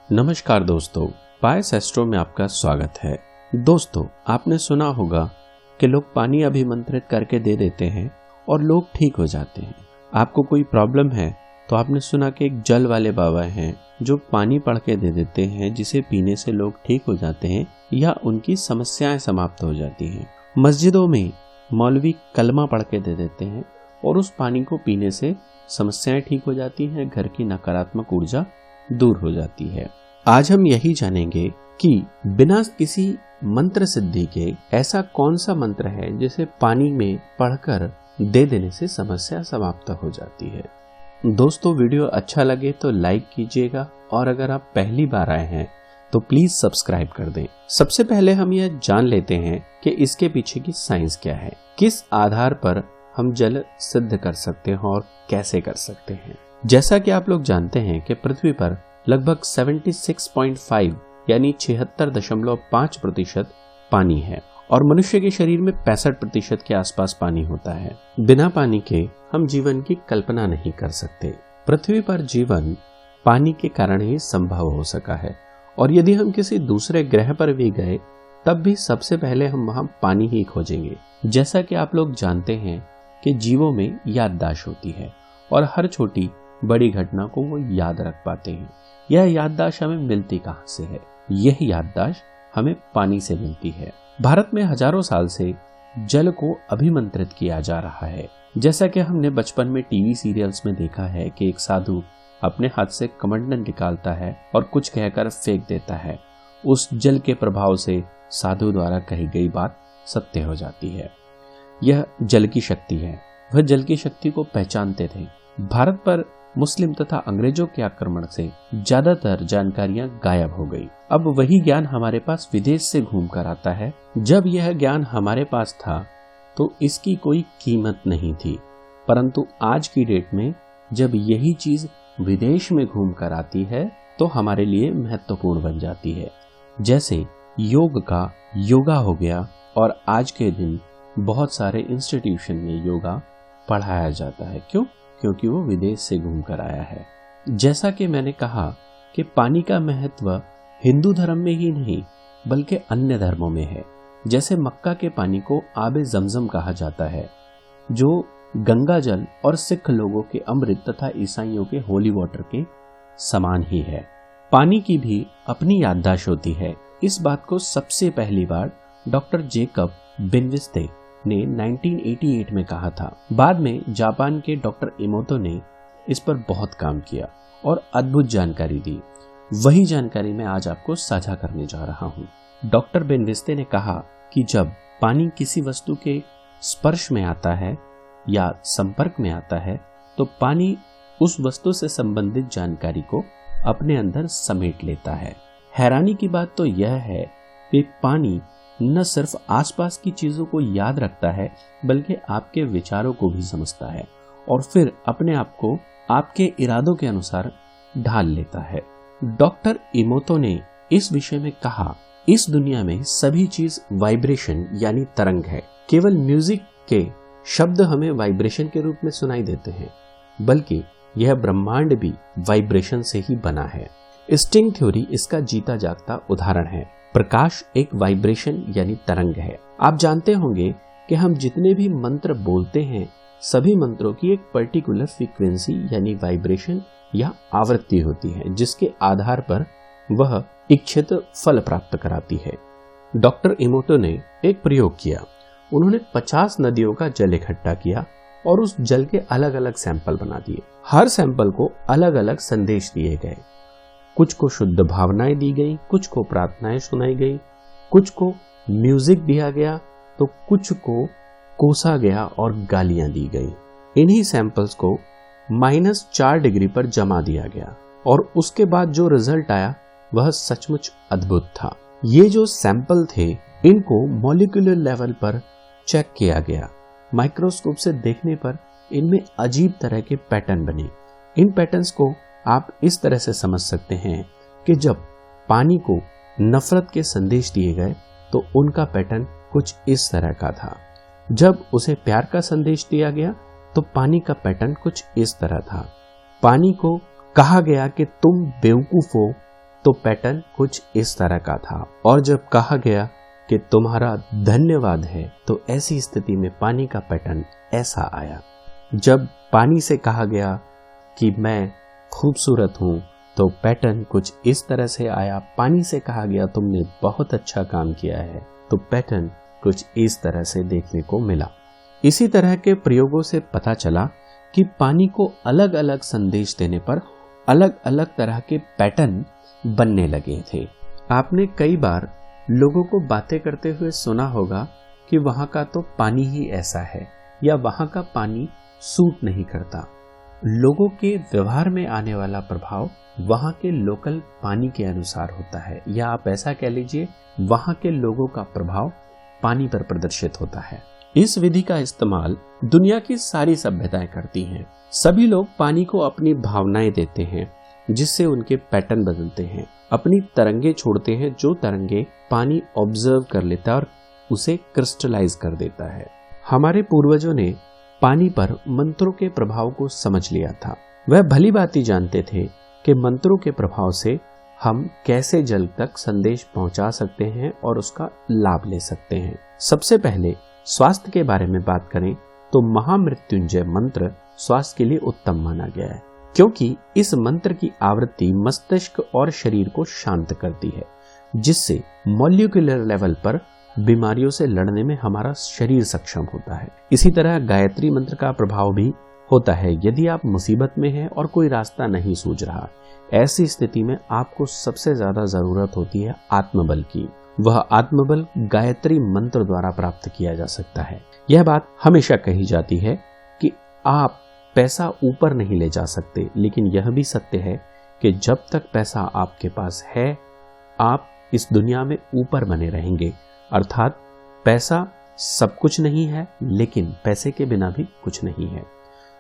नमस्कार दोस्तों, पायस एस्ट्रो में आपका स्वागत है। दोस्तों, आपने सुना होगा कि लोग पानी अभिमंत्रित करके दे देते हैं और लोग ठीक हो जाते हैं। आपको कोई प्रॉब्लम है तो आपने सुना कि एक जल वाले बाबा हैं जो पानी पढ़ के दे देते हैं, जिसे पीने से लोग ठीक हो जाते हैं या उनकी समस्याएं समाप्त हो जाती हैं। मस्जिदों में मौलवी कलमा पढ़ के दे देते हैं और उस पानी को पीने से समस्याएं ठीक हो जाती हैं, घर की नकारात्मक ऊर्जा दूर हो जाती है। आज हम यही जानेंगे कि बिना किसी मंत्र सिद्धि के ऐसा कौन सा मंत्र है जिसे पानी में पढ़कर दे देने से समस्या समाप्त हो जाती है। दोस्तों, वीडियो अच्छा लगे तो लाइक कीजिएगा और अगर आप पहली बार आए हैं तो प्लीज सब्सक्राइब कर दें। सबसे पहले हम यह जान लेते हैं कि इसके पीछे की साइंस क्या है, किस आधार पर हम जल सिद्ध कर सकते हैं और कैसे कर सकते हैं। जैसा कि आप लोग जानते हैं कि पृथ्वी पर लगभग 76.5 यानी 76.5% पानी है और मनुष्य के शरीर में 65% के आसपास पानी होता है। बिना पानी के हम जीवन की कल्पना नहीं कर सकते। पृथ्वी पर जीवन पानी के कारण ही संभव हो सका है और यदि हम किसी दूसरे ग्रह पर भी गए तब भी सबसे पहले हम वहां पानी ही खोजेंगे। जैसा कि आप लोग जानते हैं कि जीवों में याददाश्त होती है और हर छोटी बड़ी घटना को वो याद रख पाते हैं। यह याददाश्त हमें मिलती कहां से है? यह याददाश्त हमें पानी से मिलती है। भारत में हजारों साल से जल को अभिमंत्रित किया जा रहा है। जैसा कि हमने बचपन में टीवी सीरियल्स में देखा है कि एक साधु अपने हाथ से कमंडल निकालता है और कुछ कहकर फेंक देता है। उस जल के प्रभाव से साधु द्वारा कही गई बात सत्य हो जाती है। यह जल की शक्ति है। वह जल की शक्ति को पहचानते थे। भारत पर मुस्लिम तथा अंग्रेजों के आक्रमण से ज्यादातर जानकारियां गायब हो गई। अब वही ज्ञान हमारे पास विदेश से घूम कर आता है। जब यह ज्ञान हमारे पास था तो इसकी कोई कीमत नहीं थी, परंतु आज की डेट में जब यही चीज विदेश में घूम कर आती है तो हमारे लिए महत्वपूर्ण बन जाती है। जैसे योग का योगा हो गया और आज के दिन बहुत सारे इंस्टीट्यूशन में योगा पढ़ाया जाता है। क्यों? क्योंकि वो विदेश से घूम कर आया है। जैसा कि मैंने कहा कि पानी का महत्व हिंदू धर्म में ही नहीं बल्कि अन्य धर्मों में है। जैसे मक्का के पानी को आबे जमजम कहा जाता है, जो गंगा जल और सिख लोगों के अमृत तथा ईसाइयों के होली वाटर के समान ही है। पानी की भी अपनी याददाश्त होती है। इस बात को सबसे पहली बार डॉक्टर जेकब बेनविस्ते ने 1988 में कहा था। बाद में जापान के डॉक्टर इमोतो ने इस पर बहुत काम किया और अद्भुत जानकारी दी। वही जानकारी मैं आज आपको साझा करने जा रहा हूँ। डॉक्टर बेनविस्ते ने कहा कि जब पानी किसी वस्तु के स्पर्श में आता है या संपर्क में आता है तो पानी उस वस्तु से संबंधित जानकारी को अपने अंदर समेट लेता है। हैरानी की बात तो यह है कि पानी न सिर्फ आसपास की चीजों को याद रखता है बल्कि आपके विचारों को भी समझता है और फिर अपने आप को आपके इरादों के अनुसार ढाल लेता है। डॉक्टर इमोतो ने इस विषय में कहा, इस दुनिया में सभी चीज वाइब्रेशन यानी तरंग है। केवल म्यूजिक के शब्द हमें वाइब्रेशन के रूप में सुनाई देते हैं, बल्कि यह ब्रह्मांड भी वाइब्रेशन से ही बना है। स्ट्रिंग थ्योरी इसका जीता जागता उदाहरण है। प्रकाश एक वाइब्रेशन यानी तरंग है। आप जानते होंगे कि हम जितने भी मंत्र बोलते हैं सभी मंत्रों की एक पर्टिकुलर फ्रीक्वेंसी यानी वाइब्रेशन या आवृत्ति होती है, जिसके आधार पर वह इच्छित फल प्राप्त कराती है। डॉक्टर इमोतो ने एक प्रयोग किया। उन्होंने 50 नदियों का जल इकट्ठा किया और उस जल के अलग अलग सैंपल बना दिए। हर सैंपल को अलग अलग संदेश दिए गए। कुछ को शुद्ध भावनाएं दी गई, कुछ को प्रार्थनाएं सुनाई गई, कुछ को म्यूजिक दिया गया तो कुछ को कोसा गया और गालियां दी गई। इन्हीं सैंपल्स को -4 डिग्री पर जमा दिया गया और उसके बाद जो रिजल्ट आया वह सचमुच अद्भुत था। ये जो सैंपल थे इनको मॉलिक्यूलर लेवल पर चेक किया गया। माइक्रोस्कोप से देखने पर इनमें अजीब तरह के पैटर्न बने। इन पैटर्न्स को आप इस तरह से समझ सकते हैं कि जब पानी को नफरत के संदेश दिए गए तो उनका पैटर्न कुछ इस तरह का था। जब उसे प्यार का संदेश दिया गया तो पानी का पैटर्न कुछ इस तरह था। पानी को कहा गया कि तुम बेवकूफ हो, तो पैटर्न कुछ इस तरह का था। और जब कहा गया कि तुम्हारा धन्यवाद है, तो ऐसी स्थिति में पानी का पैटर्न ऐसा आया। जब पानी से कहा गया कि मैं खूबसूरत हूं, तो पैटर्न कुछ इस तरह से आया। पानी से कहा गया तुमने बहुत अच्छा काम किया है, तो पैटर्न कुछ इस तरह से देखने को मिला। इसी तरह के प्रयोगों से पता चला कि पानी को अलग अलग संदेश देने पर अलग अलग तरह के पैटर्न बनने लगे थे। आपने कई बार लोगों को बातें करते हुए सुना होगा कि वहां का तो पानी ही ऐसा है, या वहां का पानी सूट नहीं करता। लोगों के व्यवहार में आने वाला प्रभाव वहां के लोकल पानी के अनुसार होता है, या आप ऐसा कह लीजिए वहां के लोगों का प्रभाव पानी पर प्रदर्शित होता है। इस विधि का इस्तेमाल दुनिया की सारी सभ्यताएं करती हैं। सभी लोग पानी को अपनी भावनाएं देते हैं, जिससे उनके पैटर्न बदलते हैं। अपनी तरंगे छोड़ते हैं, जो तरंगे पानी ऑब्जर्व कर लेता है और उसे क्रिस्टलाइज कर देता है। हमारे पूर्वजों ने पानी पर मंत्रों के प्रभाव को समझ लिया था। वह भली भांति जानते थे कि मंत्रों के प्रभाव से हम कैसे जल तक संदेश पहुंचा सकते हैं और उसका लाभ ले सकते हैं। सबसे पहले स्वास्थ्य के बारे में बात करें तो महामृत्युंजय मंत्र स्वास्थ्य के लिए उत्तम माना गया है, क्योंकि इस मंत्र की आवृत्ति मस्तिष्क और शरीर को शांत करती है, जिससे मॉलिक्यूलर लेवल पर बीमारियों से लड़ने में हमारा शरीर सक्षम होता है। इसी तरह गायत्री मंत्र का प्रभाव भी होता है। यदि आप मुसीबत में हैं और कोई रास्ता नहीं सूझ रहा, ऐसी स्थिति में आपको सबसे ज्यादा जरूरत होती है आत्मबल की। वह आत्मबल गायत्री मंत्र द्वारा प्राप्त किया जा सकता है। यह बात हमेशा कही जाती है कि आप पैसा ऊपर नहीं ले जा सकते, लेकिन यह भी सत्य है कि जब तक पैसा आपके पास है, आप इस दुनिया में ऊपर बने रहेंगे। अर्थात पैसा सब कुछ नहीं है, लेकिन पैसे के बिना भी कुछ नहीं है।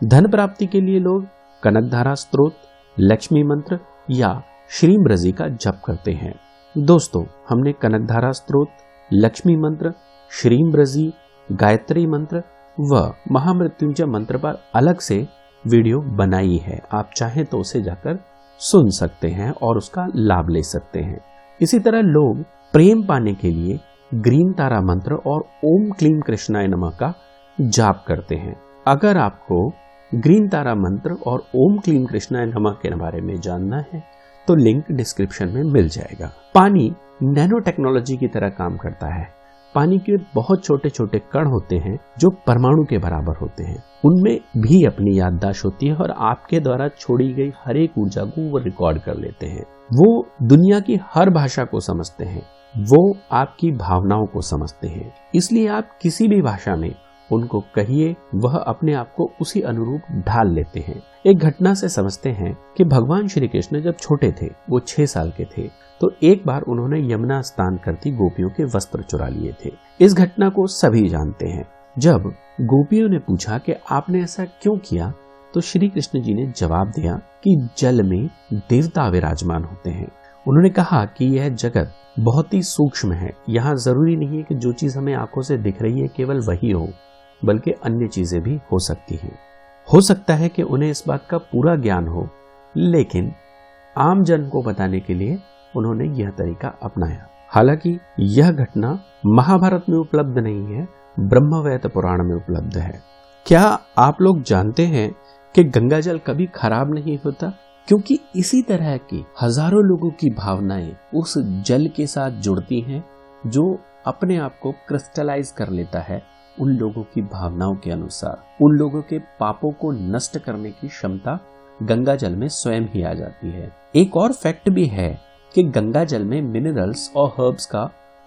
धन प्राप्ति के लिए लोग कनकधारा स्तोत्र, लक्ष्मी मंत्र या श्रीमृजी का जप करते हैं। दोस्तों, हमने कनकधारा स्तोत्र, लक्ष्मी मंत्र, श्रीमृजी, गायत्री मंत्र व महामृत्युंजय मंत्र पर अलग से वीडियो बनाई है। आप चाहें तो उसे जाकर सुन सकते हैं और उसका लाभ ले सकते हैं। इसी तरह लोग प्रेम पाने के लिए ग्रीन तारा मंत्र और ओम क्लीम कृष्णाय नमः का जाप करते हैं। अगर आपको ग्रीन तारा मंत्र और ओम क्लीम कृष्णाय नमः के बारे में जानना है तो लिंक डिस्क्रिप्शन में मिल जाएगा। पानी नैनो टेक्नोलॉजी की तरह काम करता है। पानी के बहुत छोटे छोटे कण होते हैं जो परमाणु के बराबर होते हैं। उनमें भी अपनी याददाश्त होती है और आपके द्वारा छोड़ी गई हर एक ऊर्जा को वो रिकॉर्ड कर लेते हैं। वो दुनिया की हर भाषा को समझते हैं, वो आपकी भावनाओं को समझते हैं। इसलिए आप किसी भी भाषा में उनको कहिए, वह अपने आप को उसी अनुरूप ढाल लेते हैं। एक घटना से समझते हैं कि भगवान श्री कृष्ण जब छोटे थे, वो 6 साल के थे, तो एक बार उन्होंने यमुना स्नान करती गोपियों के वस्त्र चुरा लिए थे। इस घटना को सभी जानते हैं। जब गोपियों ने पूछा कि आपने ऐसा क्यों किया, तो श्री कृष्ण जी ने जवाब दिया कि जल में देवता विराजमान होते हैं। उन्होंने कहा कि यह जगत बहुत ही सूक्ष्म है। यहाँ जरूरी नहीं है कि जो चीज हमें आंखों से दिख रही है केवल वही हो, बल्कि अन्य चीजें भी हो सकती हैं। हो सकता है कि उन्हें इस बात का पूरा ज्ञान हो, लेकिन आम जन को बताने के लिए उन्होंने यह तरीका अपनाया। हालांकि यह घटना महाभारत में उपलब्ध नहीं है, ब्रह्मवैवर्त पुराण में उपलब्ध है। क्या आप लोग जानते हैं कि गंगा जल कभी खराब नहीं होता? क्योंकि इसी तरह की हजारों लोगों की भावनाएं उस जल के साथ जुड़ती हैं, जो अपने आप को क्रिस्टलाइज कर लेता है उन लोगों की भावनाओं के अनुसार। उन लोगों के पापों को नष्ट करने की क्षमता गंगा जल में स्वयं ही आ जाती है। एक और फैक्ट भी है कि गंगा जल में मिनरल्स और हर्ब्स का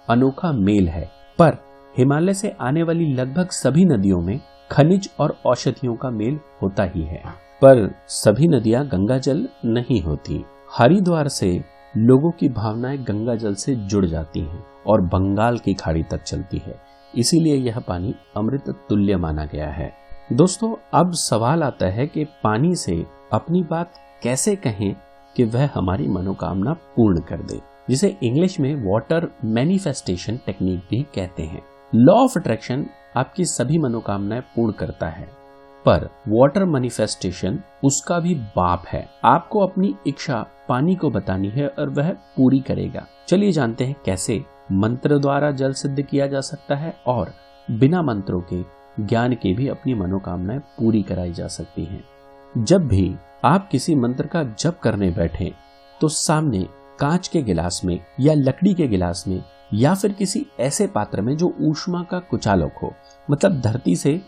अनोखा मेल है, पर हिमालय से आने वाली लगभग सभी नदियों में खनिज और औषधियों का मेल होता ही है। पर सभी नदियां गंगा जल नहीं होती। हरिद्वार से लोगों की भावनाएं गंगा जल से जुड़ जाती हैं और बंगाल की खाड़ी तक चलती है। इसीलिए यह पानी अमृत तुल्य माना गया है। दोस्तों, अब सवाल आता है कि पानी से अपनी बात कैसे कहें कि वह हमारी मनोकामना पूर्ण कर दे, जिसे इंग्लिश में वाटर मैनिफेस्टेशन टेक्निक भी कहते हैं। लॉ ऑफ अट्रैक्शन आपकी सभी मनोकामनाएं पूर्ण करता है, पर वाटर मैनिफेस्टेशन उसका भी बाप है। आपको अपनी इच्छा पानी को बतानी है और वह पूरी करेगा। चलिए जानते हैं कैसे मंत्र द्वारा जल सिद्ध किया जा सकता है और बिना मंत्रों के ज्ञान के भी अपनी मनोकामनाएं पूरी कराई जा सकती हैं। जब भी आप किसी मंत्र का जप करने बैठें तो सामने कांच के गिलास में या लकड़ी के गिलास में या फिर किसी ऐसे पात्र में जो ऊष्मा का कुचालक हो, मतलब धरती से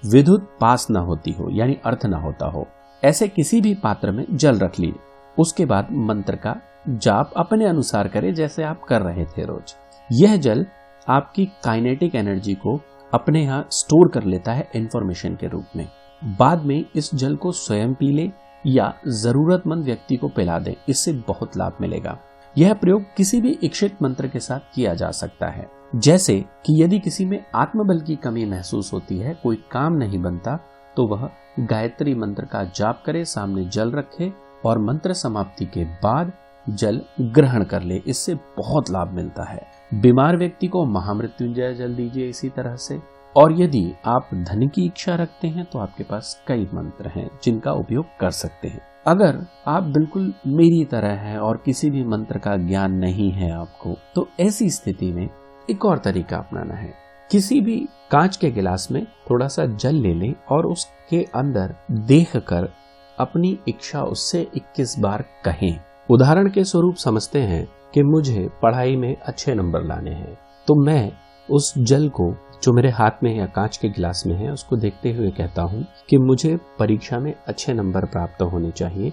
विद्युत पास न होती हो यानी अर्थ न होता हो, ऐसे किसी भी पात्र में जल रख लीजिए। उसके बाद मंत्र का जाप अपने अनुसार करें जैसे आप कर रहे थे रोज। यह जल आपकी काइनेटिक एनर्जी को अपने यहाँ स्टोर कर लेता है इंफॉर्मेशन के रूप में। बाद में इस जल को स्वयं पी ले या जरूरतमंद व्यक्ति को पिला दें, इससे बहुत लाभ मिलेगा। यह प्रयोग किसी भी इच्छित मंत्र के साथ किया जा सकता है। जैसे कि यदि किसी में आत्मबल की कमी महसूस होती है, कोई काम नहीं बनता, तो वह गायत्री मंत्र का जाप करे, सामने जल रखे और मंत्र समाप्ति के बाद जल ग्रहण कर ले। इससे बहुत लाभ मिलता है। बीमार व्यक्ति को महामृत्युंजय जल दीजिए इसी तरह से। और यदि आप धन की इच्छा रखते हैं तो आपके पास कई मंत्र हैं जिनका उपयोग कर सकते हैं। अगर आप बिल्कुल मेरी तरह हैं और किसी भी मंत्र का ज्ञान नहीं है आपको, तो ऐसी स्थिति में एक और तरीका अपनाना है। किसी भी कांच के गिलास में थोड़ा सा जल ले लें और उसके अंदर देखकर अपनी इच्छा उससे 21 बार कहें। उदाहरण के स्वरूप समझते हैं कि मुझे पढ़ाई में अच्छे नंबर लाने हैं, तो मैं उस जल को जो मेरे हाथ में या कांच के गिलास में है उसको देखते हुए कहता हूँ कि मुझे परीक्षा में अच्छे नंबर प्राप्त होने चाहिए।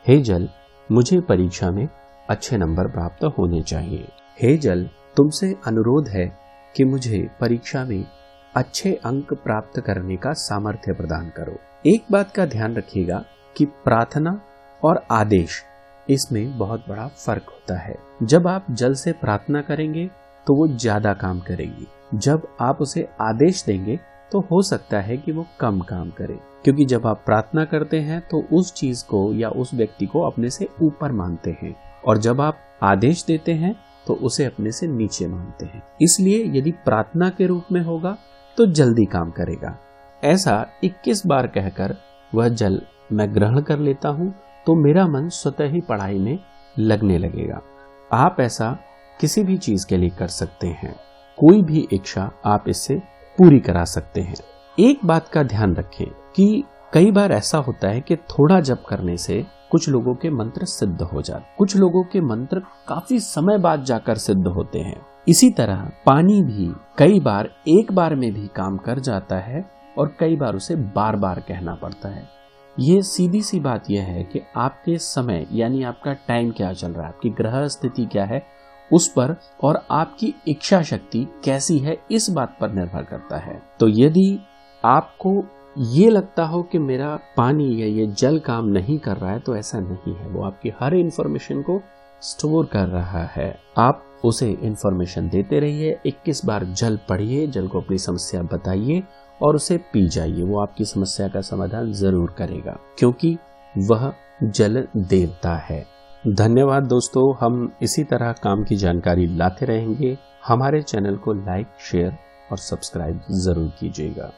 हे जल, मुझे परीक्षा में अच्छे नंबर प्राप्त होने चाहिए। हे जल, तुमसे अनुरोध है कि मुझे परीक्षा में अच्छे अंक प्राप्त करने का सामर्थ्य प्रदान करो। एक बात का ध्यान रखिएगा कि प्रार्थना और आदेश, इसमें बहुत बड़ा फर्क होता है। जब आप जल से प्रार्थना करेंगे तो वो ज्यादा काम करेगी। जब आप उसे आदेश देंगे तो हो सकता है कि वो कम काम करे, क्योंकि जब आप प्रार्थना करते हैं तो उस चीज को या उस व्यक्ति को अपने से ऊपर मानते हैं, और जब आप आदेश देते हैं तो उसे अपने से नीचे मानते हैं। इसलिए यदि प्रार्थना के रूप में होगा तो जल्दी काम करेगा। ऐसा 21 बार कहकर वह जल मैं ग्रहण कर लेता हूं तो मेरा मन स्वतः ही पढ़ाई में लगने लगेगा। आप ऐसा किसी भी चीज के लिए कर सकते हैं। कोई भी इच्छा आप इससे पूरी करा सकते हैं। एक बात का ध्यान रखें कि कई बार ऐसा होता है कि थोड़ा जप करने से कुछ लोगों के मंत्र सिद्ध हो जाते, कुछ लोगों के मंत्र काफी समय बाद जाकर सिद्ध होते हैं। इसी तरह पानी भी कई बार एक बार में भी काम कर जाता है और कई बार उसे बार बार कहना पड़ता है। ये सीधी सी बात यह है कि आपके समय यानी आपका टाइम क्या चल रहा है, आपकी ग्रह स्थिति क्या है उस पर, और आपकी इच्छा शक्ति कैसी है इस बात पर निर्भर करता है। तो यदि आपको ये लगता हो कि मेरा पानी या ये जल काम नहीं कर रहा है, तो ऐसा नहीं है। वो आपकी हर इंफॉर्मेशन को स्टोर कर रहा है। आप उसे इंफॉर्मेशन देते रहिए। 21 बार जल पढ़िए, जल को अपनी समस्या बताइए और उसे पी जाइए। वो आपकी समस्या का समाधान जरूर करेगा, क्योंकि वह जल देवता है। धन्यवाद दोस्तों, हम इसी तरह काम की जानकारी लाते रहेंगे। हमारे चैनल को लाइक, शेयर और सब्सक्राइब जरूर कीजिएगा।